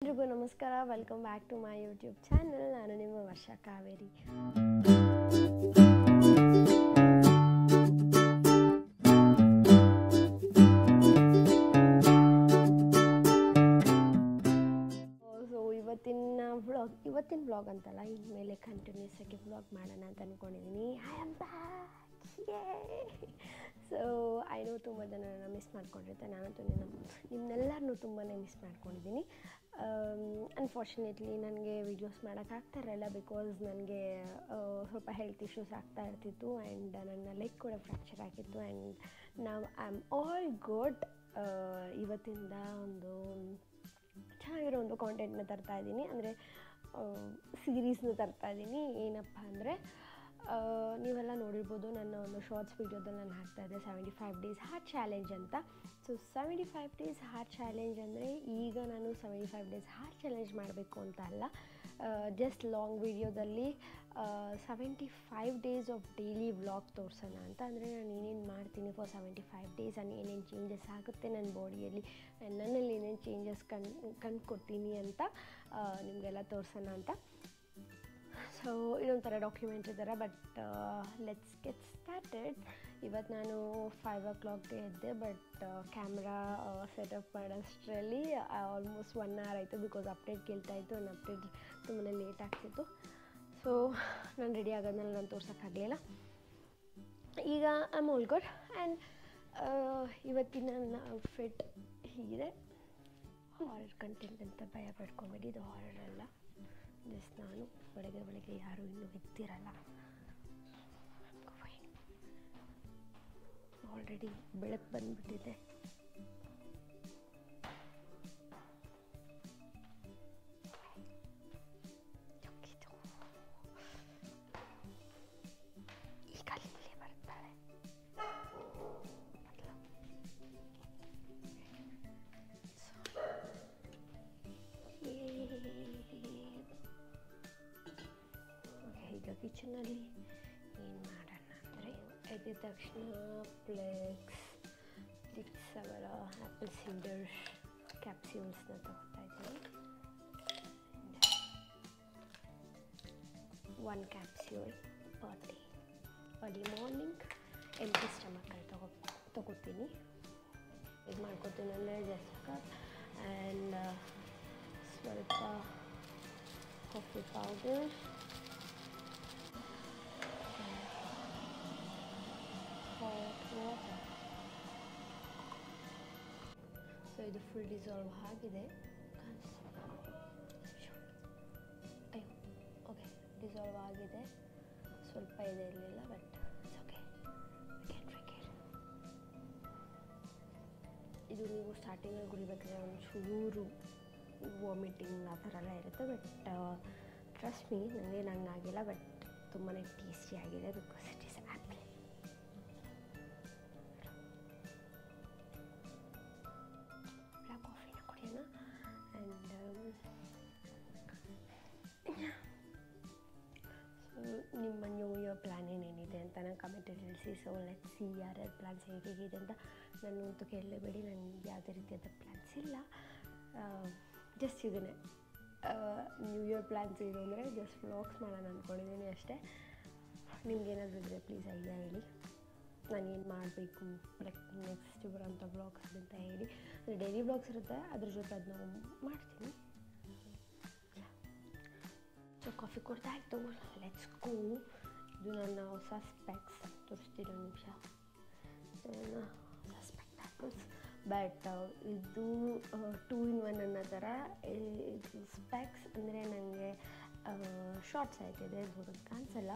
ಎಲ್ರಿಗೂ ನಮಸ್ಕಾರ, welcome back to my YouTube channel. ನಾನು ನಿಮ್ಮ ವರ್ಷಾ ಕಾವೇರಿ. ಸೊ ಇವತ್ತಿನ ವ್ಲಾಗ್ ಅಂತಲ್ಲ, ಇನ್ಮೇಲೆ ಕಂಟಿನ್ಯೂಸ್ ಆಗಿ ವ್ಲಾಗ್ ಮಾಡೋಣ ಅಂತ ಅಂದ್ಕೊಂಡಿದ್ದೀನಿ. I am back. So I know ತುಂಬ ಜನ ನನ್ನ ಮಿಸ್ ಮಾಡ್ಕೊಂಡಿರ್ತಾರೆ. ನಾನಂತೂ ನಿಮ್ಮನ್ನೆಲ್ಲರನ್ನೂ ತುಂಬಾ ಮಿಸ್ ಮಾಡ್ಕೊಂಡಿದ್ದೀನಿ. ಅನ್ಫಾರ್ಚುನೇಟ್ಲಿ ನನಗೆ ವೀಡಿಯೋಸ್ ಮಾಡೋಕ್ಕಾಗ್ತಾಯಿರಲ್ಲ, ಬಿಕಾಸ್ ನನಗೆ ಸ್ವಲ್ಪ ಹೆಲ್ತ್ ಇಶ್ಯೂಸ್ ಆಗ್ತಾ ಇರ್ತಿತ್ತು ಆ್ಯಂಡ್ ನನ್ನ ಲೆಗ್ ಕೂಡ ಫ್ರ್ಯಾಕ್ಚರ್ ಆಗಿತ್ತು. ಆ್ಯಂಡ್ ನಾವು ಐ ಆಮ್ ಆಲ್ ಗುಡ್. ಇವತ್ತಿಂದ ಒಂದು ಚೆನ್ನಾಗಿರೋ ಒಂದು ಕಾಂಟೆಂಟ್ನ ತರ್ತಾಯಿದ್ದೀನಿ, ಅಂದರೆ ಸೀರೀಸ್ನ ತರ್ತಾಯಿದ್ದೀನಿ. ಏನಪ್ಪ ಅಂದರೆ, ನೀವೆಲ್ಲ ನೋಡಿರ್ಬೋದು, ನನ್ನ ಒಂದು ಶಾರ್ಟ್ಸ್ ವೀಡಿಯೋದಲ್ಲಿ ನಾನು ಹಾಕ್ತಾಯಿದ್ದೆ 75 ಡೇಸ್ ಹಾರ್ಟ್ ಚಾಲೆಂಜ್ ಅಂತ. ಸೊ 75 ಡೇಸ್ ಹಾರ್ಟ್ ಚಾಲೆಂಜ್ ಅಂದರೆ ಈಗ ನಾನು 75 ಡೇಸ್ ಹಾರ್ಟ್ ಚಾಲೆಂಜ್ ಮಾಡಬೇಕು ಅಂತ ಅಲ್ಲ, ಜಸ್ಟ್ ಲಾಂಗ್ ವೀಡಿಯೋದಲ್ಲಿ 75 ಡೇಸ್ ಆಫ್ ಡೈಲಿ ವ್ಲಾಗ್ ತೋರಿಸೋಣ ಅಂತ. ಅಂದರೆ ನಾನು ಏನೇನು ಮಾಡ್ತೀನಿ ಫಾರ್ 75 ಡೇಸ್ ಆ್ಯಂಡ್ ಏನೇನು ಚೇಂಜಸ್ ಆಗುತ್ತೆ ನನ್ನ ಬಾಡಿಯಲ್ಲಿ, ನನ್ನಲ್ಲಿ ಏನೇನು ಚೇಂಜಸ್ ಕಂಡುಕೊಡ್ತೀನಿ ಅಂತ ನಿಮಗೆಲ್ಲ ತೋರಿಸೋಣ ಅಂತ. ಸೊ ಇದೊಂಥರ ಡಾಕ್ಯುಮೆಂಟ್ರಿ ಥರ. But let's get started. ಇವತ್ತು ನಾನು 5 o'clockಗೆ ಎದ್ದೆ, ಬಟ್ ಕ್ಯಾಮ್ರಾ ಸೆಟಪ್ ಮಾಡೋಷ್ಟರಲ್ಲಿ ಆಲ್ಮೋಸ್ಟ್ 1 hour ಆಯಿತು, ಬಿಕಾಸ್ ಅಪ್ಡೇಟ್ ಕೇಳ್ತಾಯಿತ್ತು. ನನ್ನ ಅಪ್ಡೇಟ್ ತುಂಬಾ ಲೇಟ್ ಆಗ್ತಿತ್ತು. ಸೊ ನಾನು ರೆಡಿ ಆಗೋದ್ಮೇಲೆ ನಾನು ತೋರ್ಸೋಕ್ಕಾಗಲಿಲ್ಲ. ಈಗ I am all good. And ಇವತ್ತಿನ ನನ್ನ ಔಟ್ಫಿಟ್ ಹೀಗಿದೆ. ಹಾರರ್ ಕಂಟೆಂಟ್ ಅಂತ ಭಯ ಪಡ್ಕೊಂಬೇಡಿ, ಇದು ಹಾರರ್ ಅಲ್ಲ. ಜಸ್ಟ್ ನಾನು ಬೆಳಗ್ಗೆ ಯಾರೂ ಇನ್ನೂ ಎದ್ದಿರಲ್ಲ. ಆಲ್ರೆಡಿ ಬೆಳಕು ಬಂದುಬಿಟ್ಟಿದೆ. ಈಗ ಇಲ್ಲೇ ಬರ್ತಾಳೆ. ಈಗ ಕಿಚನಲ್ಲಿ ಏನು ಮಾಡೋಣ ಅಂದರೆ, ಎದ್ದ ತಕ್ಷಣ ಪ್ಲೆಕ್ಸ್ ಅವರ ಆ್ಯಪಲ್ ಸಿಡರ್ ಕ್ಯಾಪ್ಸ್ಯೂಲ್ಸ್ನ ತಗೋತಾಯಿದ್ದೀನಿ. 1 capsule per day. Early morning empty ಸ್ಟಮಕಲ್ಲಿ ತಗೋತೀನಿ. ಇದು ಮಾಡ್ಕೊತೀನಿ ಅಂದರೆ ಜಸ್ಟ್ ಕಪ್ ಆ್ಯಂಡ್ ಸ್ವಲ್ಪ coffee powder, hot water. So ಇದು ಫುಲ್ ಡಿಸಾಲ್ವ್ ಆಗಿದೆ. ಅಯ್ಯೋ, ಓಕೆ, ಡಿಸಾಲ್ವ್ ಆಗಿದೆ. ಸ್ವಲ್ಪ ಇದೆ ಇರಲಿಲ್ಲ, but it's okay, we can drink it. ಇದು ನೀವು ಸ್ಟಾರ್ಟಿಂಗಲ್ಲಿ ಕುಡಿಬೇಕಾದ್ರೆ ಒಂಚೂರು ವಾಮಿಟಿಂಗ್ ಆ ಥರ ಎಲ್ಲ ಇರುತ್ತೆ, ಬಟ್ ಟ್ರಸ್ಟ್ ಮೀ, ನನಗೇನು ಹಂಗಾಗಿಲ್ಲ. ಬಟ್ ತುಂಬಾ ಟೇಸ್ಟಿಯಾಗಿದೆ, ಬಿಕಾಸ್ ಇಟ್ ಈಸ್ ಆ್ಯಪಲ್. ಕಾಫಿನ ಕುಡಿಯೋಣ. ಆ್ಯಂಡ್ ನಿಮ್ಮ ನ್ಯೂ ಇಯರ್ ಪ್ಲ್ಯಾನ್ ಏನೇನಿದೆ ಅಂತ ನಾನು ಕಮೆಂಟಲ್ಲಿ ತಿಳಿಸಿ. ಸೊ ಲೆಟ್ಸ್ ಸಿ ಯಾರ್ಯಾರ ಪ್ಲ್ಯಾನ್ಸ್ ಹೇಗಿದೆ ಅಂತ. ನನ್ನಂತೂ ಕೇಳಲೇಬೇಡಿ, ನನಗೆ ಯಾವುದೇ ರೀತಿಯಾದ ಪ್ಲ್ಯಾನ್ಸ್ ಇಲ್ಲ. ಜಸ್ಟ್ ಇದನ್ನೇ ನ್ಯೂ ಇಯರ್ ಪ್ಲ್ಯಾನ್ಸ್ ಇದು ಅಂದರೆ ಜಸ್ಟ್ ವ್ಲಾಗ್ಸ್ ಮಾಡೋಣ ಅಂದ್ಕೊಂಡಿದ್ದೀನಿ ಅಷ್ಟೇ. ನಿಮ್ಗೇನಾದರೂ ಇದ್ದರೆ ಪ್ಲೀಸ್ ಐಡಿಯಾ ಹೇಳಿ, ನಾನೇನು ಮಾಡಬೇಕು ಲೈಕ್ ನೆಕ್ಸ್ಟ್ ಬರೋಂಥ ವ್ಲಾಗ್ಸ್ ಅಂತ ಹೇಳಿ. ಡೈಲಿ ವ್ಲಾಗ್ಸ್ ಇರುತ್ತೆ, ಅದ್ರ ಜೊತೆ ಅದನ್ನ ಮಾಡ್ತೀನಿ. ಸೊ ಕಾಫಿ ಕೊಡ್ತಾ ಆಯಿತು, ಲೆಟ್ಸ್ ಗೋ. ಇದು ನನ್ನ ಹೊಸ ಸ್ಪೆಕ್ಸ್ ತೋರಿಸ್ತಿರೋ ನಿಮಿಷ. ನನ್ನ ಹೊಸ ಸ್ಪೆಕ್ಸ್, ಬಟ್ ಇದು 2 in 1 ಅನ್ನೋ ಥರ. ಇದು ಸ್ಪೆಕ್ಸ್ ಅಂದರೆ ನನಗೆ ಶಾರ್ಟ್ಸ್ ಆಯ್ತಿದೆ, ದೂರಕ್ಕೆ ಕಾಣಿಸಲ್ಲ.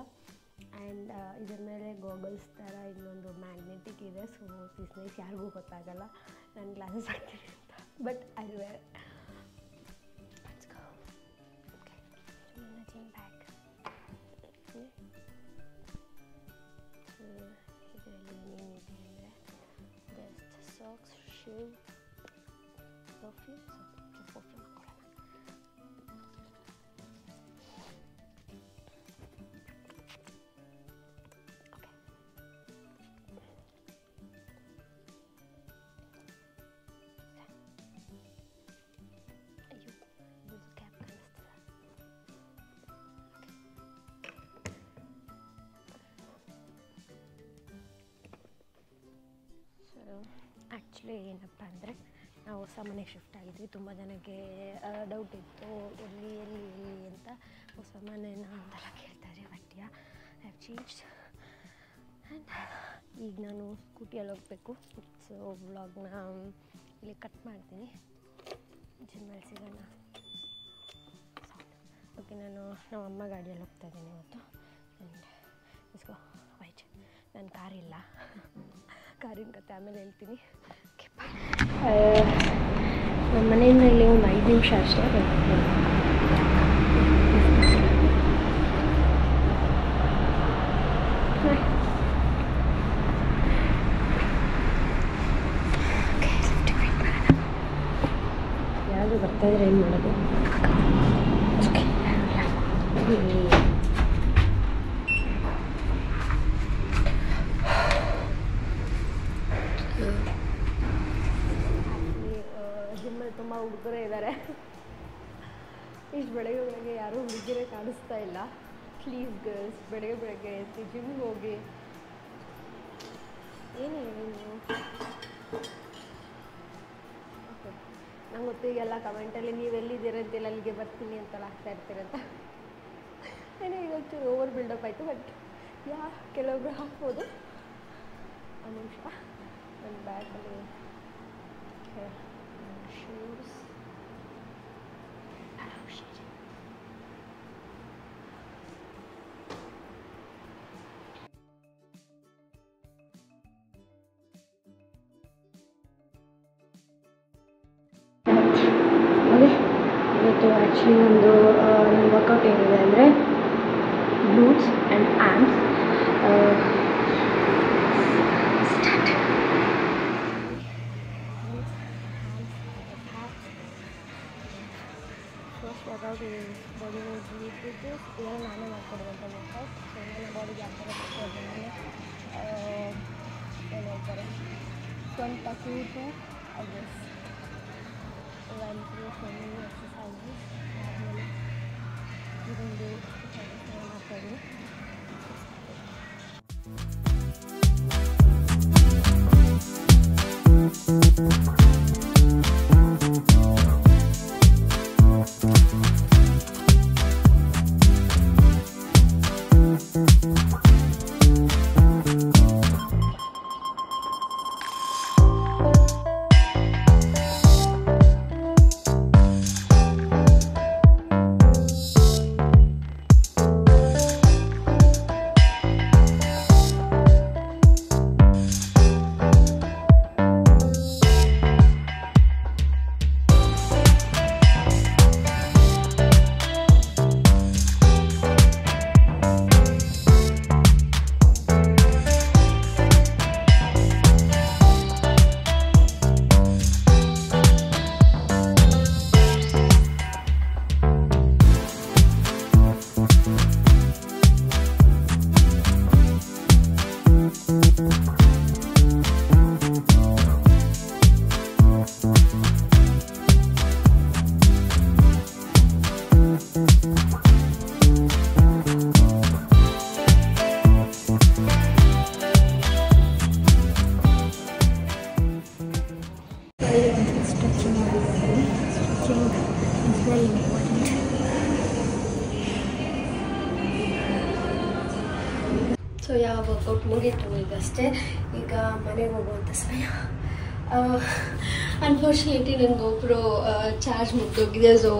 ಆ್ಯಂಡ್ ಇದ್ರ ಮೇಲೆ ಗಾಗಲ್ಸ್ ಥರ ಇನ್ನೊಂದು ಮ್ಯಾಗ್ನೆಟಿಕ್ ಇದೆ. ಸೊ ದಿಸ್ ನೈಸ್, ಯಾರಿಗೂ ಗೊತ್ತಾಗಲ್ಲ ನನ್ನ ಗ್ಲಾಸಸ್ ಆಗ್ತೀನಿ ಅಂತ, ಬಟ್ ಐ ವೇರ್. ಇದರಲ್ಲಿ ಏನೇನಿದೆ ಅಂದರೆ just socks, shoe, perfume. Perfume ಹಾಕೊಳ್ಳೋಣ. ಓಕೆ, ಆ್ಯಕ್ಚುಲಿ ಏನಪ್ಪ ಅಂದರೆ ನಾವು ಹೊಸ ಮನೆಗೆ ಶಿಫ್ಟ್ ಆಗಿದ್ವಿ. ತುಂಬ ಜನಕ್ಕೆ ಡೌಟ್ ಇತ್ತು ಎಲ್ಲಿ ಅಂತ. ಹೊಸ ಮನೆನ ಅಂತೆಲ್ಲ ಕೇಳ್ತಾರೆ. But yeah I have changed. And ಈಗ ನಾನು ಸ್ಕೂಟಿಯಲ್ಲಿ ಹೋಗಬೇಕು. ಸೊ ವ್ಲಾಗ್ನ ಇಲ್ಲಿ ಕಟ್ ಮಾಡ್ತೀನಿ. ಜಿಮ್ಮಲ್ಲಿ ಸಿಗೋಣ. ಓಕೆ, ನಮ್ಮ ಅಮ್ಮ ಗಾಡಿಯಲ್ಲಿ ಹೋಗ್ತಾ ಇದ್ದೀನಿ ಇವತ್ತು. ಆ್ಯಂಡ್ ಇಸ್ಕೋ ವೈಟ್. ನನ್ನ ಕಾರಿಲ್ಲ, ಕಾರಿನ ಕತೆ ಆಮೇಲೆ ಹೇಳ್ತೀನಿ. ನಮ್ಮ ಮನೆಯಿಂದ ಇಲ್ಲಿ ಒಂದು 5 ನಿಮಿಷ ಅಷ್ಟೇ. ಯಾರಾದರೂ ಬರ್ತಾಯಿದ್ರೆ ಏನು ಮಾಡೋದು? ಜಿಮ್ಮಲ್ಲಿ ತುಂಬ ಹುಡುಗರೇ ಇದ್ದಾರೆ. ಇಷ್ಟು ಬೆಳಗ್ಗೆ ಯಾರೂ ಹುಡುಗರೇ ಕಾಣಿಸ್ತಾ ಇಲ್ಲ. ಪ್ಲೀಸ್ ಗರ್ಲ್ಸ್, ಬೆಳಗ್ಗೆ ಎತ್ತಿ ಜಿಮ್ಗೆ ಹೋಗಿ. ಏನು ಓಕೆ, ನಂಗೆ ಗೊತ್ತು ಈಗೆಲ್ಲ ಕಮೆಂಟಲ್ಲಿ ನೀವು ಎಲ್ಲಿದ್ದೀರಂತಿಲ್ಲ ಅಲ್ಲಿಗೆ ಬರ್ತೀನಿ ಅಂತೆಲ್ಲ ಆಗ್ತಾ ಇರ್ತೀರಂತ. ಏನೋ ಇವತ್ತು ಓವರ್ ಬಿಲ್ಡಪ್ ಆಯಿತು. ಬಟ್ ಕೆಲವೊಬ್ರು ಹಾಕ್ಬೋದು. ಒಂದು ನಿಮಿಷ, ನನ್ನ ಬ್ಯಾಗಲ್ಲಿ ಶೂಸ್. ಇವತ್ತು ಆ್ಯಕ್ಚುಲಿ ನನ್ನ ವರ್ಕೌಟ್ ಏನಿದೆ ಅಂದರೆ glutes and arms. First workout is body weight with this. ಇದೆಲ್ಲ ನಾನೇ ಮಾಡ್ಕೊಡುವಂಥ ವರ್ಕೌಟ್. ಸೊ ನನ್ನ ಬಾಡಿಗೆ ಯಾವ ಥರ ಮಾಡ್ಕೊಡ್ತೀನಿ ಏನು ಹೇಳ್ತಾರೆ, ಸ್ವಂತ ಕೂಟು ಅಡ್ರೆಸ್ 1 3 ಸ್ವಿಮ್ಮಿಂಗ್ ಎಕ್ಸಸೈಸಸ್ ಆದಮೇಲೆ ಇದೊಂದು ಮಾಡ್ತಾಯಿದ್ದೀನಿ. ಸೊ ಯಾವ ವರ್ಕೌಟ್ ಮುಗೀತು ಈಗಷ್ಟೇ. ಈಗ ಮನೆಗೆ ಹೋಗುವಂಥ ಸಮಯ. ಅನ್ಫಾರ್ಚುನೇಟ್ಲಿ ನನ್ನ ಗೋಪ್ರೋ ಚಾರ್ಜ್ ಮುಗ್ದೋಗಿದೆ. ಸೊ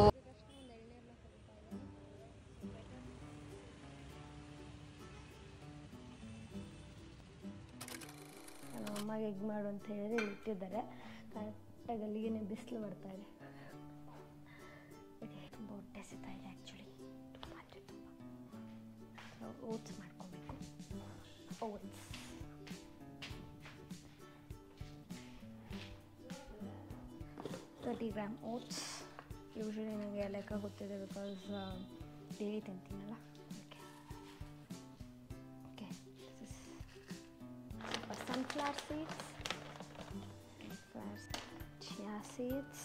ನಮ್ಮ ಅಮ್ಮಗೆ ಎಗ್ ಮಾಡು ಅಂತ ಹೇಳಿದ್ರೆ ಇಟ್ಟಿದ್ದಾರೆ. ಕರೆಕ್ಟಾಗಿ ಅಲ್ಲಿಗೆ ಬಿಸಿಲು ಬರ್ತಾ ಇದೆ. ತುಂಬ ಹೊಟ್ಟೆ ಸಿಗ್ತಾ ಇದೆ ಆ್ಯಕ್ಚುಲಿ, ತುಂಬ ಅಂದರೆ ತುಂಬ. ಓಟ್ಸ್ ಮಾಡ್ಕೊಬೇಕು. Oats 30 gram oats. ಯೂಶ್ವಲಿ ನನಗೆ ಲೆಕ್ಕ ಗೊತ್ತಿದೆ ಬಿಕಾಸ್ ಡೈಲಿ ತಿಂತೀನಲ್ಲ. Okay, this is sunflower seeds, chia seeds,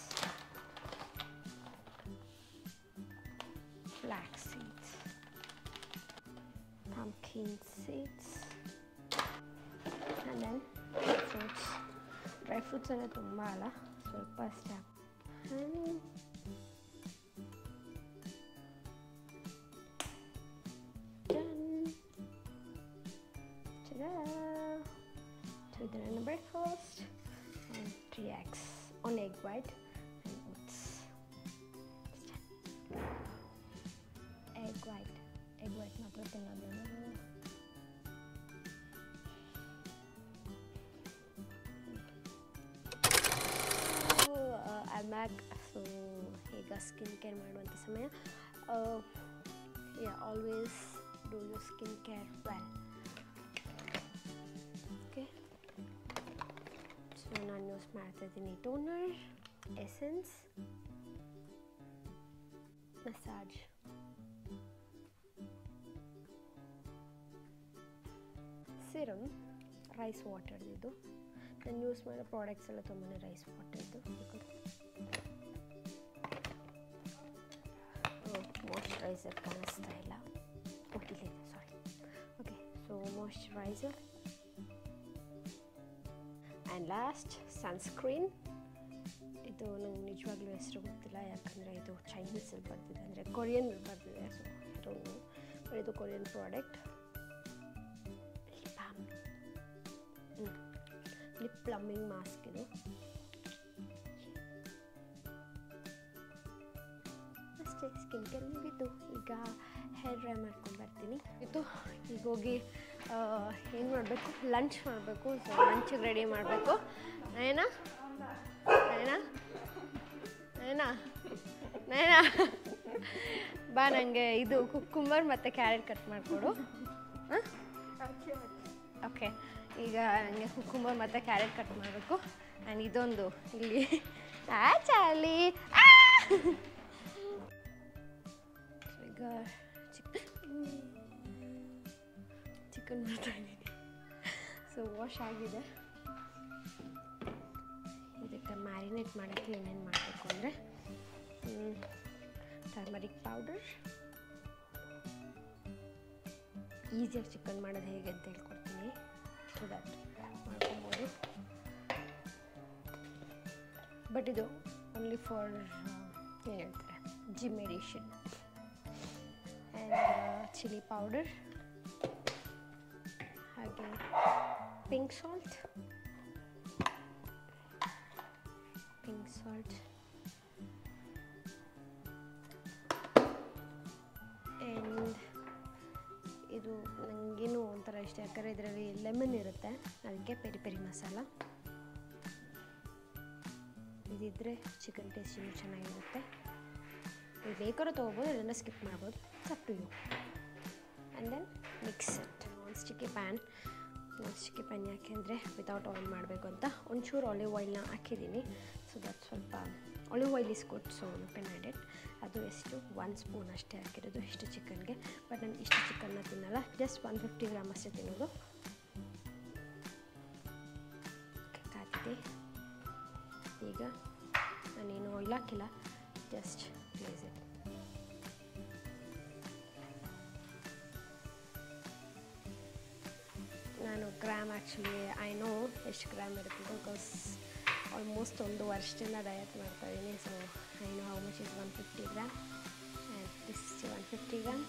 flax seeds, pumpkin seeds, and then dry fruits ಅಂದರೆ ತುಂಬ ಅಲ್ಲ, ಸ್ವಲ್ಪ ಅಷ್ಟೇ. So then the breakfast and 3 eggs, 1 egg white and oats. Egg white ಮಾತ್ರ ತಿನ್ನೋದು. I'm back. So ಈಗ skin care ಮಾಡುವಂಥ ಸಮಯ. Always do your skin care well. Okay. So ನಾನು ಯೂಸ್ ಮಾಡ್ತಾ ಇದ್ದೀನಿ toner, essence, massage, serum, rice ವಾಟರ್ದಿದ್ದು. ನಾನು ಯೂಸ್ ಮಾಡೋ ಪ್ರಾಡಕ್ಟ್ಸ್ ಎಲ್ಲ ತುಂಬಾ ರೈಸ್ ವಾಟರ್ದು. ಮಾಯ್ಶ್ಚರೈಸರ್ ಕಾಣಿಸ್ತಾ ಇಲ್ಲ, ಇಲ್ಲಿದೆ, sorry. Okay, so moisturiser and last sunscreen. ಇದು ನಂಗೆ ನಿಜವಾಗ್ಲೂ ಹೆಸರು ಗೊತ್ತಿಲ್ಲ, ಯಾಕಂದರೆ ಇದು ಚೈನೀಸಲ್ಲಿ ಬರ್ತಿದೆ, ಅಂದರೆ ಕೊರಿಯನ್ ಬರ್ತಿದೆ. ಸೊ ಇದು Korean product. Lip plumbing mask ಇದು. ಅಷ್ಟೇ, ಸ್ಕಿನ್ ಕೇರ್ ಮುಗಿತು. ಈಗ ಹೇರ್ ಡ್ರೈ ಮಾಡ್ಕೊಂಡು ಬರ್ತೀನಿ. ಇದು ಈಗ ಹೋಗಿ ಏನು ಮಾಡಬೇಕು, ಲಂಚ್ ಮಾಡಬೇಕು. ಸೊ ಲಂಚಿಗೆ ರೆಡಿ ಮಾಡಬೇಕು. ನಯನಾ ಬಾ, ನನಗೆ ಇದು ಕುಕ್ಕುಂಬರ್ ಮತ್ತು ಕ್ಯಾರೆಟ್ ಕಟ್ ಮಾಡಿಕೊಡು. ಹಾಂ, ಓಕೆ. ಈಗ ನನಗೆ ಕುಕ್ಕುಂಬರ್ ಮತ್ತು ಕ್ಯಾರೆಟ್ ಕಟ್ ಮಾಡಬೇಕು. ಆ್ಯಂಡ್ ಇದೊಂದು ಇಲ್ಲಿ ಚಾಲಿ ಈಗ ಚಿಕನ್ ಮಾಡ್ತಾ ಇದ್ದೀನಿ. ಸೊ ವಾಶ್ ಆಗಿದೆ. ಇದಕ್ಕೆ ಮ್ಯಾರಿನೇಟ್ ಮಾಡೋಕ್ಕೆ ಏನೇನು ಮಾಡಬೇಕು ಅಂದರೆ ಟರ್ಮರಿಕ್ ಪೌಡರ್, ಈಸಿಯಾಗಿ ಚಿಕನ್ ಮಾಡೋದು ಹೇಗೆ ಅಂತ ಹೇಳ್ಕೊಡ್ತೀನಿ. ಸೊ ದಟ್ ಮಾಡ್ಕೊಬೋದು. ಬಟ್ ಇದು ಓನ್ಲಿ ಫಾರ್ ಏನು ಹೇಳ್ತಾರೆ, gym edition. And chilli powder, ಹಾಗೆ ಪಿಂಕ್ ಸಾಲ್ಟ್ ಆ್ಯಂಡ್ ಇದು ನನಗೇನು ಒಂಥರ ಇಷ್ಟ, ಯಾಕಂದರೆ ಇದರಲ್ಲಿ ಲೆಮನ್ ಇರುತ್ತೆ, ಅದಕ್ಕೆ ಪೆರಿ ಪೆರಿ ಮಸಾಲ. ಇದಿದ್ದರೆ ಚಿಕನ್ ಟೇಸ್ಟ್ ಇನ್ನೂ ಚೆನ್ನಾಗಿರುತ್ತೆ. ನೀವು ಬೇಕಾದ್ರೂ ತೊಗೋಬೋದು, ಇದನ್ನು ಸ್ಕಿಪ್ ಮಾಡ್ಬೋದು, up to you. And then mix it. Non sticky pan ಯಾಕೆ ಅಂದರೆ ವಿತೌಟ್ ಆಯಿಲ್ ಮಾಡಬೇಕು ಅಂತ ಒಂಚೂರು ಆಲಿವ್ ಆಯಿಲ್ನ ಹಾಕಿದ್ದೀನಿ. ಸೊ ದಟ್ ಸ್ವಲ್ಪ olive oil is good, so you can add it. ಅದು ಎಷ್ಟು 1 ಸ್ಪೂನ್ ಅಷ್ಟೇ ಹಾಕಿರೋದು ಇಷ್ಟು ಚಿಕನ್ಗೆ. ಬಟ್ ನಾನು ಇಷ್ಟು ಚಿಕನ್ನ ತಿನ್ನಲ್ಲ, ಜಸ್ಟ್ 150 ಗ್ರಾಮ್ ಅಷ್ಟೇ ತಿನ್ನೋದು. ಕಾತಿದೆ. ಈಗ ನಾನೇನು ಆಯಿಲ್ ಹಾಕಿಲ್ಲ, ಜಸ್ಟ್ ಪ್ಲೇಸ್ ಇಟ್. ನಾನು ಗ್ರಾಮ್ ಆ್ಯಕ್ಚುಲಿ ಐ ನೋ ಎಷ್ಟು ಗ್ರಾಮ್ ಇರುತ್ತೆ, ಬಿಕಾಸ್ ಆಲ್ಮೋಸ್ಟ್ 1 ವರ್ಷದಿಂದ ಡಯಟ್ ಮಾಡ್ತಾಯಿದ್ದೀನಿ. So I know how much is 150 gram and this 150 gram.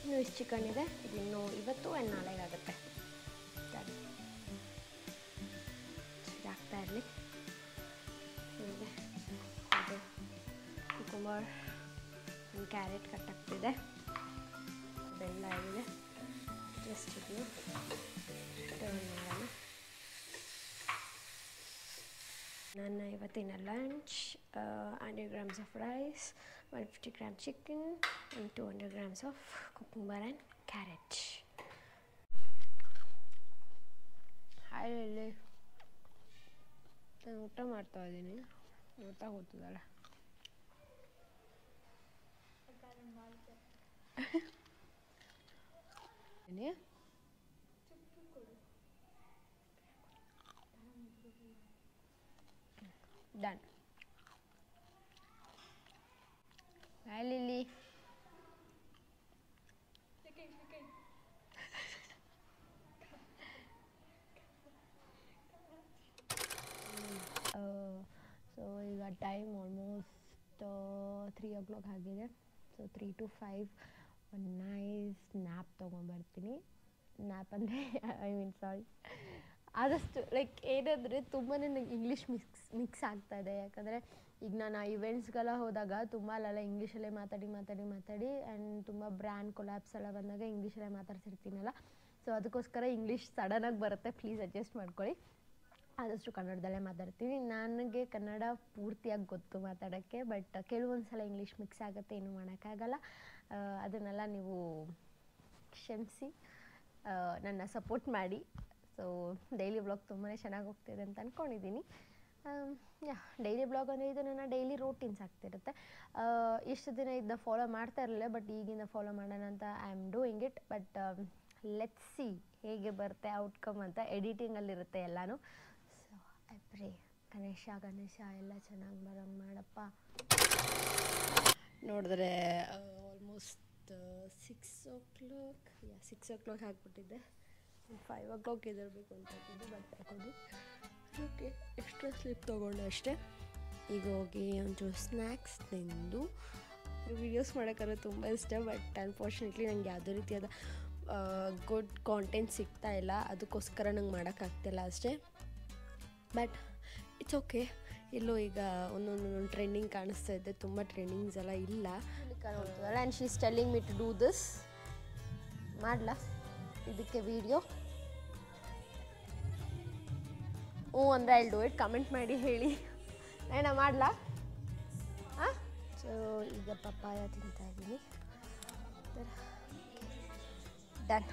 ಇನ್ನೂ ಇಷ್ಟು ಚಿಕನ್ ಇದೆ, ಇದು ಇನ್ನೂ ಇವತ್ತು ಆ್ಯಂಡ್ ನಾಳೆಗೆ ಆಗುತ್ತೆ. ಇದಾಗ್ತಾ ಇರಲಿ. ಹೀಗೆ ಇದು ಕುಕುಂಬರ್, ಕ್ಯಾರೆಟ್ ಕಟ್ ಆಗ್ತಿದೆ, ಬೆಲ್ಲ ಆಗಿದೆ. ಜಸ್ಟ್ ಇದನ್ನು ಟರ್ನ್ ಮಾಡೋಣ. ನನ್ನ ಇವತ್ತಿನ lunch 100 grams of rice, 150 grams chicken and 200 grams of cucumber and carrot. Hi ಇಲ್ಲಿ ನಾನು ಊಟ ಮಾಡ್ತಾ ಇದ್ದೀನಿ, ಊಟ ಗೊತ್ತದಲ್ಲ. ಡನ್. Hi lily. 3 o'clock ಆಗಿದೆ. ಸೊ 3 to 5 ಒಂದು ನೈಸ್ ನ್ಯಾಪ್ ತೊಗೊಂಬರ್ತೀನಿ. ನ್ಯಾಪ್ ಅಂದರೆ ಸಾರಿ, ಆದಷ್ಟು ಲೈಕ್ ಏನಂದರೆ ತುಂಬಾ ನಂಗೆ ಇಂಗ್ಲೀಷ್ ಮಿಕ್ಸ್ ಆಗ್ತಾಯಿದೆ. ಯಾಕಂದರೆ ಈಗ ನಾನು ಆ ಇವೆಂಟ್ಸ್ಗೆಲ್ಲ ಹೋದಾಗ ತುಂಬ ಅಲ್ಲೆಲ್ಲ ಇಂಗ್ಲೀಷಲ್ಲೇ ಮಾತಾಡಿ ಆ್ಯಂಡ್ ತುಂಬ ಬ್ರ್ಯಾಂಡ್ ಕೊಲ್ಯಾಬ್ಸ್ ಎಲ್ಲ ಬಂದಾಗ ಇಂಗ್ಲೀಷಲ್ಲೇ ಮಾತಾಡ್ತಿರ್ತೀನಲ್ಲ. ಸೊ ಅದಕ್ಕೋಸ್ಕರ ಇಂಗ್ಲೀಷ್ ಸಡನ್ನಾಗಿ ಬರುತ್ತೆ, ಪ್ಲೀಸ್ ಅಡ್ಜಸ್ಟ್ ಮಾಡ್ಕೊಳ್ಳಿ. ಆದಷ್ಟು ಕನ್ನಡದಲ್ಲೇ ಮಾತಾಡ್ತೀನಿ. ನನಗೆ ಕನ್ನಡ ಪೂರ್ತಿಯಾಗಿ ಗೊತ್ತು ಮಾತಾಡೋಕ್ಕೆ, ಬಟ್ ಕೆಲವೊಂದು ಸಲ ಇಂಗ್ಲೀಷ್ ಮಿಕ್ಸ್ ಆಗುತ್ತೆ, ಏನೂ ಮಾಡೋಕ್ಕಾಗಲ್ಲ. ಅದನ್ನೆಲ್ಲ ನೀವು ಕ್ಷಮಿಸಿ ನನ್ನ ಸಪೋರ್ಟ್ ಮಾಡಿ. ಸೊ ಡೈಲಿ ಬ್ಲಾಗ್ ತುಂಬಾ ಚೆನ್ನಾಗಿ ಹೋಗ್ತಿದೆ ಅಂತ ಅಂದ್ಕೊಂಡಿದ್ದೀನಿ. ಡೈಲಿ ಬ್ಲಾಗ್ ಅಂದರೆ ಇದು ನನ್ನ ಡೈಲಿ ರೂಟೀನ್ಸ್ ಆಗ್ತಿರುತ್ತೆ. ಇಷ್ಟು ದಿನ ಇದನ್ನ ಫಾಲೋ ಮಾಡ್ತಾ ಇರಲಿಲ್ಲ, ಬಟ್ ಈಗಿಂದ ಫಾಲೋ ಮಾಡೋಣ ಅಂತ I am doing it. But let's see ಹೇಗೆ ಬರುತ್ತೆ ಔಟ್ಕಮ್ ಅಂತ. ಎಡಿಟಿಂಗಲ್ಲಿರುತ್ತೆ ಎಲ್ಲನೂ. ಸೊ ಐ ಪ್ರೇ ಗಣೇಶ ಎಲ್ಲ ಚೆನ್ನಾಗಿ ಬರೋಂಗೆ ಮಾಡಪ್ಪ. ನೋಡಿದ್ರೆ ಆಲ್ಮೋಸ್ಟ್ 6 o'clock ಆಗಿಬಿಟ್ಟಿದ್ದೆ. 5 o'clock ಎದ್ದೇಳಬೇಕು ಅಂತ ಇದ್ದು, ಬಟ್ ಹಾಕೋದು ಓಕೆ, ಎಕ್ಸ್ಟ್ರಾ ಸ್ಲಿಪ್ ತೊಗೊಂಡೆ ಅಷ್ಟೇ. ಈಗ ಹೋಗಿ ಒಂಚೂರು ಸ್ನ್ಯಾಕ್ಸ್ ತಿಂದು ವೀಡಿಯೋಸ್ ಮಾಡೋಕ್ಕಾದ್ರೆ ತುಂಬ ಇಷ್ಟ, ಬಟ್ ಅನ್ಫಾರ್ಚುನೇಟ್ಲಿ ನನಗೆ ಯಾವುದೇ ರೀತಿಯಾದ ಗುಡ್ ಕಾಂಟೆಂಟ್ ಸಿಗ್ತಾ ಇಲ್ಲ. ಅದಕ್ಕೋಸ್ಕರ ನಂಗೆ ಮಾಡೋಕ್ಕಾಗ್ತಿಲ್ಲ ಅಷ್ಟೇ. But it's okay. ಎಲ್ಲೋ ಈಗ ಒಂದೊಂದು ಟ್ರೆಂಡಿಂಗ್ ಕಾಣಿಸ್ತಾ ಇದೆ, ತುಂಬ ಟ್ರೆಂಡಿಂಗ್ಸ್ ಎಲ್ಲ ಇಲ್ಲ ಕಾಣುತ್ತಲ್ಲ. And she is telling me to do this. ಮಾಡಲಾ ಇದಕ್ಕೆ ವೀಡಿಯೋ? ಅಂದರೆ ಐ ಡೂ ಇಟ್. ಕಮೆಂಟ್ ಮಾಡಿ ಹೇಳಿ, ನಾನು ಮಾಡಲಾ? ಹಾಂ. ಸೊ ಈಗ ಪಪ್ಪಾಯ ತಿಂತಾಯಿದ್ದೀನಿ. ಡನ್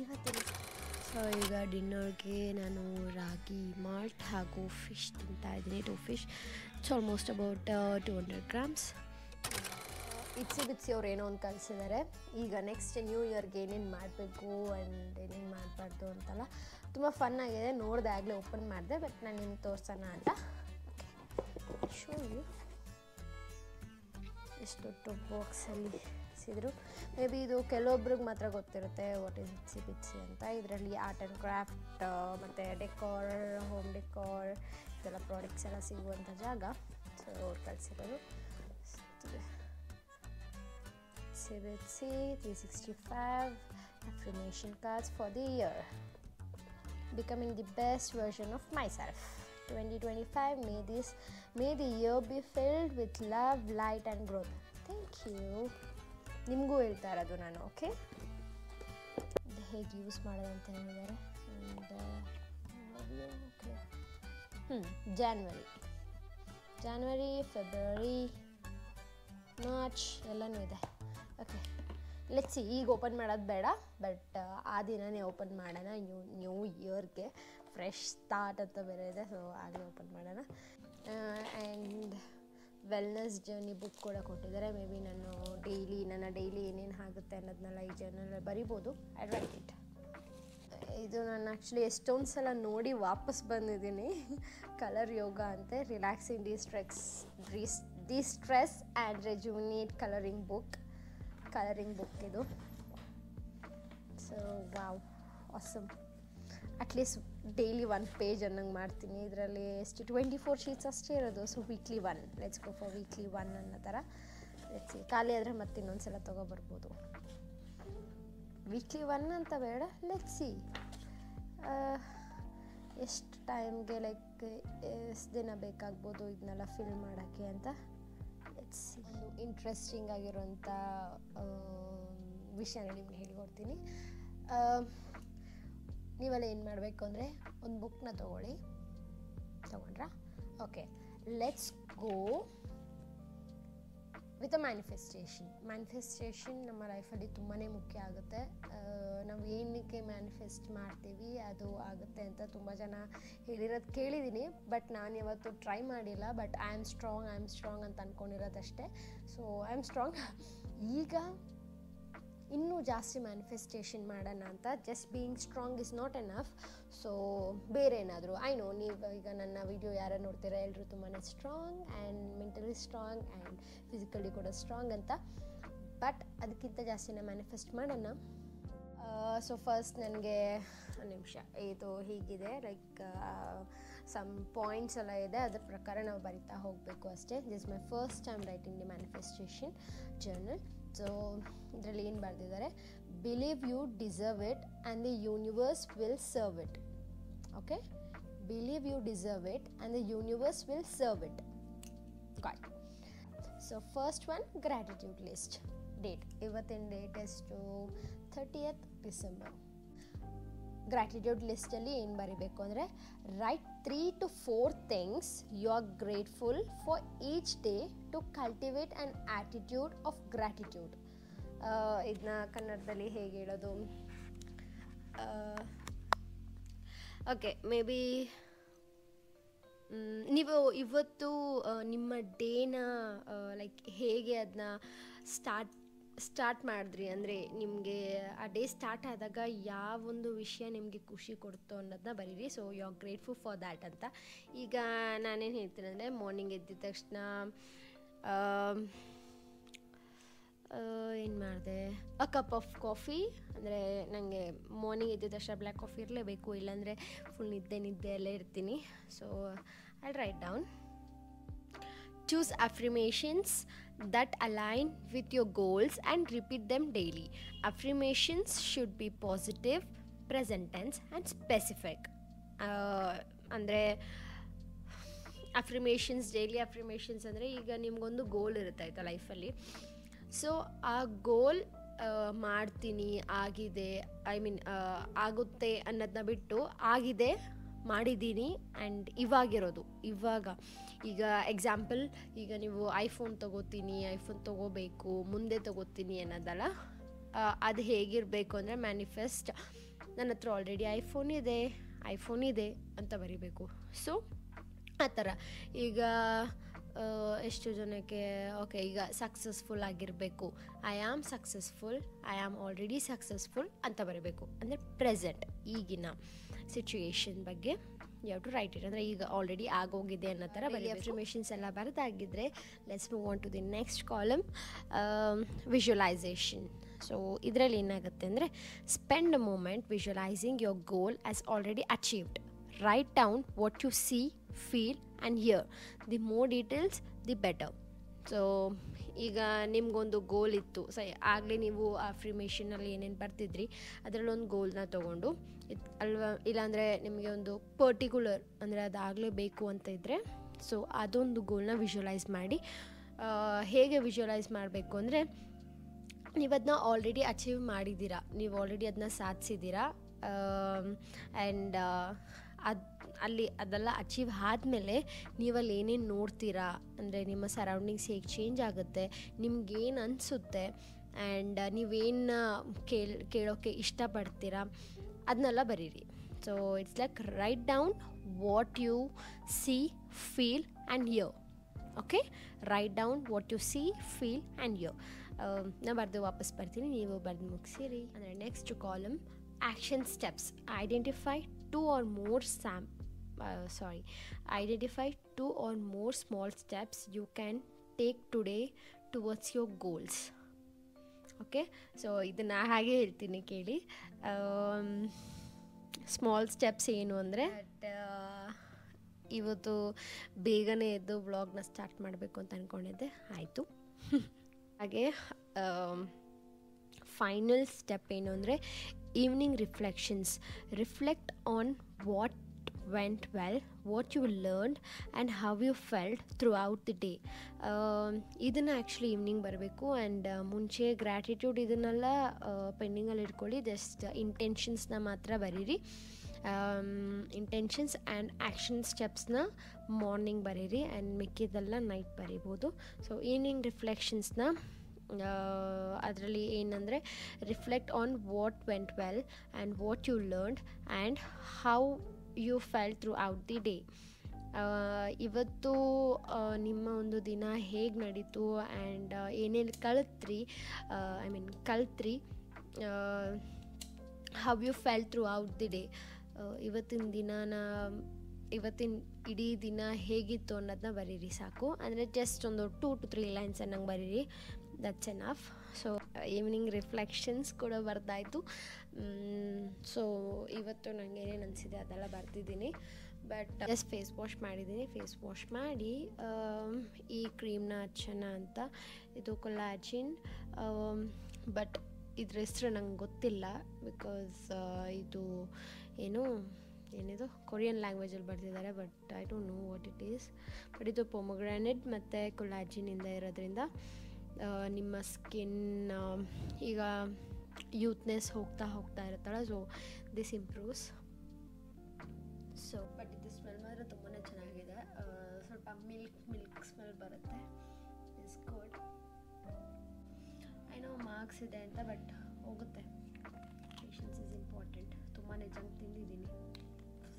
ಇವತ್ತಿನ. ಸೊ ಈಗ ಡಿನ್ನರ್ಗೆ ನಾನು ರಾಗಿ ಮಾಲ್ಟ್ ಹಾಗೂ ಫಿಶ್ ತಿಂತಾಯಿದ್ದೀನಿ. 2 fish. It's almost about 200 grams. ಬಿಚ್ಚಿ ಅವ್ರು ಏನೋ ಒಂದು ಕಲಿಸಿದ್ದಾರೆ. ಈಗ ನೆಕ್ಸ್ಟ್ ನ್ಯೂ ಇಯರ್ಗೆ ಏನೇನು ಮಾಡಬೇಕು ಆ್ಯಂಡ್ ಏನೇನು ಮಾಡಬಾರ್ದು ಅಂತೆಲ್ಲ ತುಂಬ ಫನ್ ಆಗಿದೆ. ನೋಡಿದೆ, ಆಗಲೇ ಓಪನ್ ಮಾಡಿದೆ, ಬಟ್ ನಾನು ನಿಮ್ಗೆ ತೋರಿಸೋಣ ಅಂತ. ಶೋ ಯು ಎಷ್ಟು ದೊಡ್ಡ ಬಾಕ್ಸಲ್ಲಿ ಸಿದ್ರು. ಮೇ ಬಿ ಇದು ಕೆಲವೊಬ್ರಿಗೆ ಮಾತ್ರ ಗೊತ್ತಿರುತ್ತೆ ವಾಟ್ ಈಸ್ ಬಿಚ್ಚಿ ಅಂತ. ಇದರಲ್ಲಿ ಆರ್ಟ್ ಆ್ಯಂಡ್ ಕ್ರಾಫ್ಟ್ ಮತ್ತು ಡೆಕೋರ್, ಹೋಮ್ ಡೆಕೋರ್ ಇದೆಲ್ಲ ಪ್ರಾಡಕ್ಟ್ಸ್ ಎಲ್ಲ ಸಿಗುವಂಥ ಜಾಗ. ಸೊ ಅವ್ರು ಕಳಿಸಿರೋದು Sibitsi 365 affirmation cards for the year. Becoming the best version of myself. 2025, may the year be filled with love, light and growth. Thank you. ನಿಮಗೂ ಹೇಳ್ತಾ ಇರೋದು ನಾನು. ಓಕೆ, ಹೇಗೆ ಯೂಸ್ ಮಾಡೋದು ಅಂತ ಹೇಳಿದ್ದಾರೆ. ಜಾನ್ವರಿ, ಫೆಬ್ರವರಿ, ಮಾರ್ಚ್ ಎಲ್ಲನೂ ಇದೆ. Okay, let's see. ಈಗ ಓಪನ್ ಮಾಡೋದು ಬೇಡ, ಬಟ್ ಆ ದಿನವೇ ಓಪನ್ ಮಾಡೋಣ. ನ್ಯೂ ಇಯರ್ಗೆ ಫ್ರೆಶ್ ಸ್ಟಾರ್ಟ್ ಅಂತ ಬೇರೆ ಇದೆ. ಸೊ ಆಗಲೇ ಓಪನ್ ಮಾಡೋಣ. ಆ್ಯಂಡ್ ವೆಲ್ನೆಸ್ ಜರ್ನಿ ಬುಕ್ ಕೂಡ ಕೊಟ್ಟಿದ್ದಾರೆ. ಮೇ ಬಿ ನನ್ನ ಡೈಲಿ ಏನೇನು ಆಗುತ್ತೆ ಅನ್ನೋದನ್ನೆಲ್ಲ ಈ ಜರ್ನಲ್ ಬರಿಬೋದು. I right it. ಇದು ನಾನು ಆ್ಯಕ್ಚುಲಿ ಎಷ್ಟೊಂದು ಸಲ ನೋಡಿ ವಾಪಸ್ ಬಂದಿದ್ದೀನಿ. ಕಲರ್ ಯೋಗ ಅಂತೆ, relaxing destress and rejuvenate colouring book ಇದು. So wow, awesome. At least daily 1 page ಅನ್ನಂಗೆ ಮಾಡ್ತೀನಿ. ಇದರಲ್ಲಿ ಎಷ್ಟು 24 sheets ಅಷ್ಟೇ ಇರೋದು. So weekly 1, let's go for weekly 1 ಅನ್ನೋ ಥರ. ಲೆಟ್ಸ್ ಸಿ, ಖಾಲಿ ಆದರೆ ಮತ್ತೆ ಇನ್ನೊಂದು ಸಲ ತೊಗೊಬರ್ಬೋದು. ವೀಕ್ಲಿ 1 ಅಂತ ಬೇಡ, ಲೆಟ್ಸ್ ಸಿ ಎಷ್ಟು ಟೈಮ್ಗೆ, ಲೈಕ್ ಎಷ್ಟು ದಿನ ಬೇಕಾಗ್ಬೋದು ಇದನ್ನೆಲ್ಲ ಫಿಲ್ ಮಾಡೋಕ್ಕೆ ಅಂತ. Let's see. ಇಂಟ್ರೆಸ್ಟಿಂಗ್ ಆಗಿರೋಂಥ ವಿಷಯನ ನಿಮ್ಗೆ ಹೇಳ್ಕೊಡ್ತೀನಿ. ನೀವೆಲ್ಲ ಏನು ಮಾಡಬೇಕು ಅಂದರೆ ಒಂದು ಬುಕ್ನ ತೊಗೊಂಡ್ರಾ? Okay, let's go with a manifestation ನಮ್ಮ ಲೈಫಲ್ಲಿ ತುಂಬಾ ಮುಖ್ಯ ಆಗುತ್ತೆ. ನಾವು ಏನಕ್ಕೆ ಮ್ಯಾನಿಫೆಸ್ಟ್ ಮಾಡ್ತೀವಿ ಅದು ಆಗುತ್ತೆ ಅಂತ ತುಂಬ ಜನ ಹೇಳಿರೋದು ಕೇಳಿದ್ದೀನಿ, ಬಟ್ ನಾನು ಯಾವತ್ತೂ ಟ್ರೈ ಮಾಡಿಲ್ಲ. ಬಟ್ ಐ ಆಮ್ ಸ್ಟ್ರಾಂಗ್ ಅಂತ ಅಂದ್ಕೊಂಡಿರೋದಷ್ಟೇ. So I am strong. ಈಗ ಇನ್ನೂ ಜಾಸ್ತಿ ಮ್ಯಾನಿಫೆಸ್ಟೇಷನ್ ಮಾಡೋಣ ಅಂತ. Just being strong is not enough. So ಬೇರೆ ಏನಾದರೂ, ಐ ನೋ ನೀವು ಈಗ ನನ್ನ ವಿಡಿಯೋ ಯಾರು ನೋಡ್ತೀರಾ ಎಲ್ಲರೂ ತುಂಬಾ strong and mentally strong and physically ಕೂಡ ಸ್ಟ್ರಾಂಗ್ ಅಂತ. ಬಟ್ ಅದಕ್ಕಿಂತ ಜಾಸ್ತಿನ ಮ್ಯಾನಿಫೆಸ್ಟ್ ಮಾಡೋಣ. ಸೊ ಫಸ್ಟ್ ನನಗೆ ಒಂದು ನಿಮಿಷ, ಇದು ಹೀಗಿದೆ. ಲೈಕ್ ಸಮ್ ಪಾಯಿಂಟ್ಸ್ ಎಲ್ಲ ಇದೆ, ಅದ್ರ ಪ್ರಕಾರ ನಾವು ಬರಿತಾ ಹೋಗಬೇಕು ಅಷ್ಟೇ. This my first time writing the manifestation journal. So ಇದರಲ್ಲಿ ಏನು ಬರೆದಿದ್ದಾರೆ, believe you deserve it and the universe will serve it. Okay, believe you deserve it and the universe will serve it. Got. So first one, gratitude list. Date, ಇವತ್ತಿನ date ಎಷ್ಟು, 30th December. Gratitude ಲಿಸ್ಟಲ್ಲಿ ಏನು ಬರೀಬೇಕು ಅಂದರೆ, write 3 to 4 things you are grateful for each day to cultivate an attitude of gratitude. ಇದನ್ನ ಕನ್ನಡದಲ್ಲಿ ಹೇಗೆ ಹೇಳೋದು, ಓಕೆ, ಮೇ ಬಿ ನೀವು ಇವತ್ತು ನಿಮ್ಮ ಡೇನ ಲೈಕ್ ಹೇಗೆ ಅದನ್ನ ಸ್ಟಾರ್ಟ್ ಮಾಡಿದ್ರಿ, ಅಂದರೆ ನಿಮಗೆ ಆ ಡೇ ಸ್ಟಾರ್ಟ್ ಆದಾಗ ಯಾವೊಂದು ವಿಷಯ ನಿಮಗೆ ಖುಷಿ ಕೊಡ್ತೋ ಅನ್ನೋದನ್ನ ಬರೀರಿ. So you are grateful for that ಅಂತ. ಈಗ ನಾನೇನು ಹೇಳ್ತೀನಿ ಅಂದರೆ, ಮಾರ್ನಿಂಗ್ ಎದ್ದಿದ ತಕ್ಷಣ ಏನು ಮಾಡಿದೆ, ಅ ಕಪ್ ಆಫ್ ಕಾಫಿ. ಅಂದರೆ ನನಗೆ ಮಾರ್ನಿಂಗ್ ಎದ್ದಿದ ತಕ್ಷಣ ಬ್ಲ್ಯಾಕ್ ಕಾಫಿ ಇರಲೇಬೇಕು, ಇಲ್ಲಾಂದರೆ ಫುಲ್ ನಿದ್ದೆಯಲ್ಲೇ ಇರ್ತೀನಿ. So I write down. Choose affirmations that align with your goals and repeat them daily. Affirmations should be positive, present tense and specific. ಅಂದರೆ ಅಫ್ರಿಮೇಷನ್ಸ್, daily ಅಫ್ರಿಮೇಷನ್ಸ್ ಅಂದರೆ, ಈಗ ನಿಮಗೊಂದು ಗೋಲ್ ಇರುತ್ತೆ ಆಯಿತಾ ಲೈಫಲ್ಲಿ. ಸೊ ಆ ಗೋಲ್ ಮಾಡ್ತೀನಿ, ಆಗಿದೆ, ಆಗುತ್ತೆ ಅನ್ನೋದನ್ನ ಬಿಟ್ಟು ಆಗಿದೆ, ಮಾಡಿದ್ದೀನಿ ಆ್ಯಂಡ್ ಇವಾಗ ಈಗ ಎಕ್ಸಾಂಪಲ್, ಈಗ ನೀವು ಐಫೋನ್ ತೊಗೋಬೇಕು, ಮುಂದೆ ತೊಗೋತೀನಿ ಅನ್ನೋದಲ್ಲ. ಅದು ಹೇಗಿರಬೇಕು ಅಂದರೆ, ಮ್ಯಾನಿಫೆಸ್ಟ್, ನನ್ನ ಹತ್ರ ಆಲ್ರೆಡಿ ಐಫೋನ್ ಇದೆ ಅಂತ ಬರಿಬೇಕು. ಸೊ ಆ ಥರ. ಈಗ ಎಷ್ಟು ಜನಕ್ಕೆ ಓಕೆ, ಈಗ ಸಕ್ಸಸ್ಫುಲ್ ಆಗಿರಬೇಕು, ಐ ಆಮ್ ಆಲ್ರೆಡಿ ಸಕ್ಸಸ್ಫುಲ್ ಅಂತ ಬರೀಬೇಕು. ಅಂದರೆ ಪ್ರೆಸೆಂಟ್, ಈಗಿನ ಸಿಚುಯೇಷನ್ ಬಗ್ಗೆ you have to write it. ಅಂದರೆ ಈಗ ಆಲ್ರೆಡಿ ಆಗೋಗಿದೆ ಅನ್ನೋ ಥರ ಬರೀ. ಅಫರ್ಮೇಷನ್ಸ್ ಎಲ್ಲ ಬರೆದಾಗಿದ್ದರೆ let's move on to the next column, visualisation. So ಇದರಲ್ಲಿ ಏನಾಗುತ್ತೆ ಅಂದರೆ, spend a moment visualising your goal as already achieved. Write down what you see, feel and hear. The more details, the better. So ಈಗ ನಿಮಗೊಂದು ಗೋಲ್ ಇತ್ತು, ಆಗಲೇ ನೀವು ಅಫ್ರಿಮೇಷನಲ್ಲಿ ಏನೇನು ಬರ್ತಿದ್ರಿ ಅದರಲ್ಲೊಂದು ಗೋಲ್ನ ತೊಗೊಂಡು ಅಲ್ವಾ, ಇಲ್ಲಾಂದರೆ ನಿಮಗೆ ಒಂದು ಪರ್ಟಿಕ್ಯುಲರ್ ಅಂದರೆ ಅದಾಗಲೇಬೇಕು ಅಂತ ಇದ್ದರೆ, ಸೊ ಅದೊಂದು ಗೋಲ್ನ ವಿಜುವಲೈಸ್ ಮಾಡಿ. ಹೇಗೆ ವಿಜುವಲೈಸ್ ಮಾಡಬೇಕು ಅಂದರೆ, ನೀವು ಅದನ್ನ ಆಲ್ರೆಡಿ ಅಚೀವ್ ಮಾಡಿದ್ದೀರಾ, ನೀವು ಆಲ್ರೆಡಿ ಅದನ್ನ ಸಾಧಿಸಿದ್ದೀರಾ. ಆ್ಯಂಡ್ ಅದೆಲ್ಲ ಅಚೀವ್ ಆದಮೇಲೆ ನೀವಲ್ಲಿ ಏನೇನು ನೋಡ್ತೀರಾ, ಅಂದರೆ ನಿಮ್ಮ ಸರೌಂಡಿಂಗ್ಸ್ ಹೇಗೆ ಚೇಂಜ್ ಆಗುತ್ತೆ, ನಿಮ್ಗೇನು ಅನಿಸುತ್ತೆ, ಆ್ಯಂಡ್ ನೀವೇನು ಕೇಳೋಕ್ಕೆ ಇಷ್ಟಪಡ್ತೀರಾ ಅದನ್ನೆಲ್ಲ ಬರೀರಿ. So it's like write down what U C, feel and here. Okay, write down what U C, feel and here. ನಾನು ಬರೆದು ವಾಪಸ್ ಬರ್ತೀನಿ, ನೀವು ಬರೆದು ಮುಗಿಸಿರಿ. ಅಂದರೆ next column, action steps. Identify two or more small steps you can take today towards your goals. Okay, so ಇದನ್ನು ಹಾಗೆ ಹೇಳ್ತೀನಿ ಕೇಳಿ. ಸ್ಮಾಲ್ ಸ್ಟೆಪ್ಸ್ ಏನು ಅಂದರೆ, ಇವತ್ತು ಬೇಗನೆ ಎದ್ದು ವ್ಲಾಗ್ನ ಸ್ಟಾರ್ಟ್ ಮಾಡಬೇಕು ಅಂತ ಅಂದ್ಕೊಂಡಿದ್ದೆ, ಆಯಿತು. ಹಾಗೆ ಫೈನಲ್ ಸ್ಟೆಪ್ ಏನು ಅಂದರೆ, evening reflect on what went well, what you learned and how you felt throughout the day. ಇದನ್ನು ಆ್ಯಕ್ಚುಲಿ ಈವ್ನಿಂಗ್ ಬರಬೇಕು. ಆ್ಯಂಡ್ ಮುಂಚೆ ಗ್ರ್ಯಾಟಿಟ್ಯೂಡ್ ಇದನ್ನೆಲ್ಲ ಪೆಂಡಿಂಗಲ್ಲಿ ಇಟ್ಕೊಳ್ಳಿ, ಜಸ್ಟ್ ಇಂಟೆನ್ಷನ್ಸ್ನ ಮಾತ್ರ ಬರೀರಿ. ಇಂಟೆನ್ಷನ್ಸ್ ಆ್ಯಂಡ್ ಆ್ಯಕ್ಷನ್ ಸ್ಟೆಪ್ಸ್ನ ಮಾರ್ನಿಂಗ್ ಬರೀರಿ, ಆ್ಯಂಡ್ ಮಿಕ್ಕಿದೆಲ್ಲ ನೈಟ್ ಬರೀಬೋದು. ಸೊ ಈವ್ನಿಂಗ್ ರಿಫ್ಲೆಕ್ಷನ್ಸ್ನ ಅದರಲ್ಲಿ ಏನಂದರೆ, reflect on what went well and what you learned and how you felt throughout the day. ಇವತ್ತು ನಿಮ್ಮ ಒಂದು ದಿನ ಹೇಗೆ ನಡೀತು ಆ್ಯಂಡ್ ಏನೇನು ಕಲಿತ್ರಿ, how you felt throughout the day. ಇವತ್ತಿನ ಇಡೀ ದಿನ ಹೇಗಿತ್ತು ಅನ್ನೋದನ್ನ ಬರೀರಿ ಸಾಕು. ಅಂದರೆ ಜಸ್ಟ್ ಒಂದು 2 to 3 ಲೈನ್ಸ್ ಅನ್ನಂಗೆ ಬರೀರಿ, that's enough. So evening reflections ಕೂಡ ಬರ್ತಾಯಿತ್ತು. ಸೊ ಇವತ್ತು ನನಗೆ ಏನೇನು ಅನಿಸಿದೆ ಅದೆಲ್ಲ ಬರ್ತಿದ್ದೀನಿ. ಬಟ್ ಜಸ್ಟ್ ಫೇಸ್ ವಾಶ್ ಮಾಡಿದ್ದೀನಿ. ಫೇಸ್ ವಾಶ್ ಮಾಡಿ ಈ ಕ್ರೀಮ್ನ ಹಚ್ಚೋಣ ಅಂತ. ಇದು ಕೊಲಾಜಿನ್, ಬಟ್ ಇದ್ರ ಹೆಸ್ರು ನಂಗೆ ಗೊತ್ತಿಲ್ಲ ಬಿಕಾಸ್ ಇದು ಏನಿದು ಕೊರಿಯನ್ ಲ್ಯಾಂಗ್ವೇಜಲ್ಲಿ ಬರ್ತಿದ್ದಾರೆ, but I don't know what it is. But ಇದು ಪೊಮೊಗ್ರಾನೇಟ್ ಮತ್ತು ಕೊಲಾಜಿನಿಂದ ಇರೋದ್ರಿಂದ ನಿಮ್ಮ ಸ್ಕಿನ್ ಈಗ ಯೂತ್ನೆಸ್ ಹೋಗ್ತಾ ಇರುತ್ತಲ್ಲ, so this improves. So but ಇದು ಸ್ಮೆಲ್ ಮಾತ್ರ ತುಂಬಾ ಚೆನ್ನಾಗಿದೆ. ಸ್ವಲ್ಪ ಮಿಲ್ಕ್ ಸ್ಮೆಲ್ ಬರುತ್ತೆ. It's good. ಏನೋ ಮಾರ್ಕ್ಸ್ ಇದೆ ಅಂತ, ಬಟ್ ಹೋಗುತ್ತೆ. Patience is important. ತುಂಬಾ ಜಂಕ್ ತಿಂದಿದ್ದೀನಿ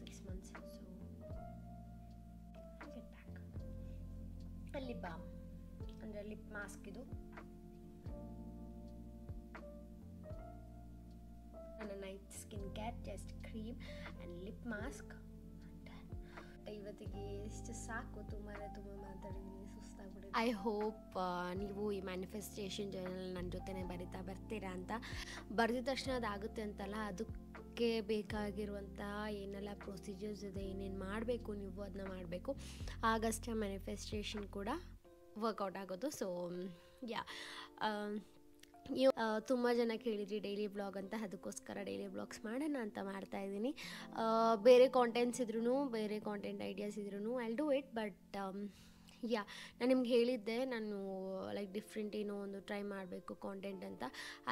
6 months, so get back. Lip balm ಅಂದರೆ ಲಿಪ್ ಮಾಸ್ಕ್. ಇದು ನನ್ನ night skin care just cream and lip mask. ಇವತ್ತಿಗೆ ಇಷ್ಟು ಸಾಕು. ತುಂಬ ಮಾತಾಡಿದ್ದೀನಿ, ಸುಸ್ತಾಗ್ಬಿಟ್ಟಿದೆ. ಐ ಹೋಪ್ ನೀವು ಈ ಮ್ಯಾನಿಫೆಸ್ಟೇಷನ್ ಜರ್ನಲ್ ನನ್ನ ಜೊತೆನೇ ಬರಿತಾ ಬರ್ತೀರಾ ಅಂತ. ಬರೆದಿದ ತಕ್ಷಣ ಅದಾಗುತ್ತೆ ಅಂತಲ್ಲ, ಅದಕ್ಕೆ ಬೇಕಾಗಿರುವಂಥ ಏನೆಲ್ಲ ಪ್ರೊಸೀಜರ್ಸ್ ಇದೆ, ಏನೇನು ಮಾಡಬೇಕು ನೀವು ಅದನ್ನ ಮಾಡಬೇಕು. ಆಗಷ್ಟೇ ಮ್ಯಾನಿಫೆಸ್ಟೇಷನ್ ಕೂಡ ವರ್ಕೌಟ್ ಆಗೋದು. ಸೊ ನೀವು ತುಂಬ ಜನ ಕೇಳಿದ್ರಿ ಡೈಲಿ ವ್ಲಾಗ್ ಅಂತ, ಅದಕ್ಕೋಸ್ಕರ ಡೈಲಿ ವ್ಲಾಗ್ಸ್ ಮಾಡೋಣ ಅಂತ ಮಾಡ್ತಾಯಿದ್ದೀನಿ. ಬೇರೆ ಕಾಂಟೆಂಟ್ಸ್ ಇದ್ರೂ, ಬೇರೆ ಕಾಂಟೆಂಟ್ ಐಡಿಯಾಸ್ ಇದ್ರೂ I will do it. But ನಾನು ನಿಮ್ಗೆ ಹೇಳಿದ್ದೆ, ನಾನು ಲೈಕ್ ಡಿಫ್ರೆಂಟ್ ಏನೋ ಒಂದು ಟ್ರೈ ಮಾಡಬೇಕು ಕಾಂಟೆಂಟ್ ಅಂತ.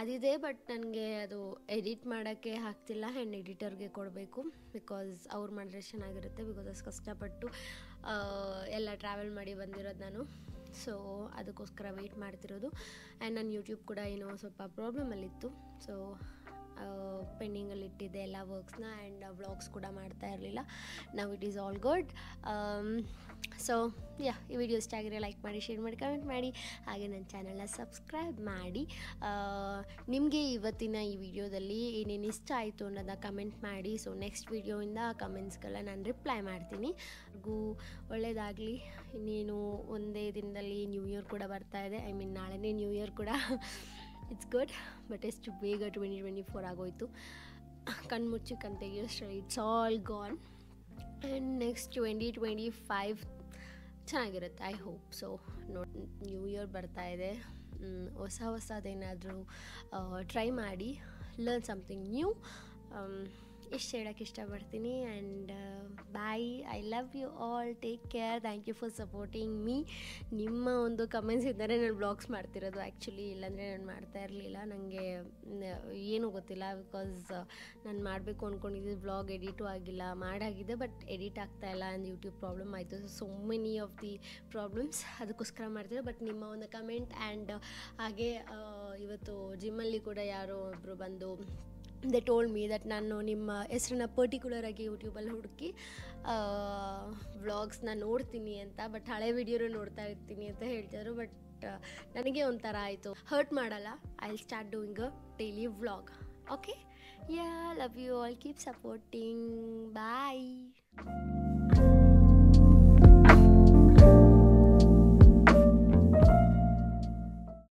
ಅದಿದೆ, ಬಟ್ ನನಗೆ ಅದು ಎಡಿಟ್ ಮಾಡೋಕ್ಕೆ ಆಗ್ತಿಲ್ಲ. ಆ್ಯಂಡ್ ಎಡಿಟರ್ಗೆ ಕೊಡಬೇಕು, ಬಿಕಾಸ್ ಅವ್ರು ಮಾಡಿದ್ರೆ ಚೆನ್ನಾಗಿರುತ್ತೆ. ಬಿಕಾಸ್ ಅಷ್ಟು ಕಷ್ಟಪಟ್ಟು ಎಲ್ಲ ಟ್ರಾವೆಲ್ ಮಾಡಿ ಬಂದಿರೋದು ನಾನು. ಸೊ ಅದಕ್ಕೋಸ್ಕರ ವೆಯ್ಟ್ ಮಾಡ್ತಿರೋದು. ಆ್ಯಂಡ್ ನನ್ನ ಯೂಟ್ಯೂಬ್ ಕೂಡ ಏನೋ ಸ್ವಲ್ಪ ಪ್ರಾಬ್ಲಮಲ್ಲಿತ್ತು, ಸೊ ಪೆಂಡಿಂಗಲ್ಲಿ ಇಟ್ಟಿದ್ದೆ ಎಲ್ಲ ವರ್ಕ್ಸ್ನ. ಆ್ಯಂಡ್ ವ್ಲಾಗ್ಸ್ ಕೂಡ ಮಾಡ್ತಾ ಇರಲಿಲ್ಲ. Now it is all good. So ಈ ವಿಡಿಯೋ ಇಷ್ಟ ಆಗಿರೋ ಲೈಕ್ ಮಾಡಿ, ಶೇರ್ ಮಾಡಿ, ಕಮೆಂಟ್ ಮಾಡಿ. ಹಾಗೆ ನನ್ನ ಚಾನಲ್ನ ಸಬ್ಸ್ಕ್ರೈಬ್ ಮಾಡಿ. ನಿಮಗೆ ಇವತ್ತಿನ ಈ ವಿಡಿಯೋದಲ್ಲಿ ಏನೇನು ಇಷ್ಟ ಆಯಿತು ಅನ್ನೋದನ್ನ ಕಮೆಂಟ್ ಮಾಡಿ. ಸೊ ನೆಕ್ಸ್ಟ್ ವಿಡಿಯೋಯಿಂದ ಆ ಕಮೆಂಟ್ಸ್ಗೆಲ್ಲ ನಾನು ರಿಪ್ಲೈ ಮಾಡ್ತೀನಿ. ಹಾಗೂ ಒಳ್ಳೆಯದಾಗಲಿ. ಇನ್ನೇನು ಒಂದೇ ದಿನದಲ್ಲಿ ನ್ಯೂ ಇಯರ್ ಕೂಡ ಬರ್ತಾ ಇದೆ. ಐ ಮೀನ್ ನಾಳೆನೇ ನ್ಯೂ ಇಯರ್ ಕೂಡ. It's good. ಬಟ್ ಎಷ್ಟು ಬೇಗ 2024 ಆಗೋಯ್ತು. ಕಣ್ಮುಚ್ಚಿ ತೆಗಿಯೋಷ್ಟರಲ್ಲಿ it's all gone. And next 2025 ಚೆನ್ನಾಗಿರುತ್ತೆ, I hope. So new year ಬರ್ತಾ ಇದೆ. ಹೊಸದೇನಾದರೂ ಟ್ರೈ ಮಾಡಿ, ಲರ್ನ್ ಸಮಥಿಂಗ್ ನ್ಯೂ. ಇಷ್ಟು ಹೇಳೋಕ್ಕೆ ಇಷ್ಟಪಡ್ತೀನಿ. And bye. I love you all. Take care. Thank you for supporting me. ನಿಮ್ಮ ಒಂದು ಕಮೆಂಟ್ಸ್ ಇದ್ದರೆ ನಾನು ಬ್ಲಾಗ್ಸ್ ಮಾಡ್ತಿರೋದು ಆ್ಯಕ್ಚುಲಿ. ಇಲ್ಲಾಂದರೆ ನಾನು ಮಾಡ್ತಾ ಇರಲಿಲ್ಲ. ನನಗೆ ಏನೂ ಗೊತ್ತಿಲ್ಲ, ಬಿಕಾಸ್ ನಾನು ಮಾಡಬೇಕು ಅಂದ್ಕೊಂಡಿದ್ದು ಬ್ಲಾಗ್ ಎಡಿಟೂ ಆಗಿಲ್ಲ. ಮಾಡಾಗಿದೆ, ಬಟ್ ಎಡಿಟ್ ಆಗ್ತಾಯಿಲ್ಲ. ಆ್ಯಂಡ್ ಯೂಟ್ಯೂಬ್ ಪ್ರಾಬ್ಲಮ್ ಆಯಿತು. So many of the problems, ಅದಕ್ಕೋಸ್ಕರ ಮಾಡ್ತಿದ್ದೆ. ಬಟ್ ನಿಮ್ಮ ಒಂದು ಕಮೆಂಟ್ ಆ್ಯಂಡ್ ಹಾಗೆ ಇವತ್ತು ಜಿಮ್ಮಲ್ಲಿ ಕೂಡ ಯಾರೋ ಒಬ್ಬರು ಬಂದು ದೆ ಟೋಲ್ಡ್ ಮೀ ದಟ್ ನಾನು ನಿಮ್ಮ ಹೆಸ್ರನ್ನ ಪರ್ಟಿಕ್ಯುಲರಾಗಿ ಯೂಟ್ಯೂಬಲ್ಲಿ ಹುಡುಕಿ ವ್ಲಾಗ್ಸ್ನ ನೋಡ್ತೀನಿ ಅಂತ. ಬಟ್ ಹಳೆ ವಿಡಿಯೋನು ನೋಡ್ತಾ ಇರ್ತೀನಿ ಅಂತ ಹೇಳ್ತಿದ್ರು. ಬಟ್ ನನಗೆ ಒಂಥರ ಆಯಿತು. ಹರ್ಟ್ ಮಾಡಲ್ಲ. I will start doing a daily vlog. Okay. Love you all. Keep supporting. Bye.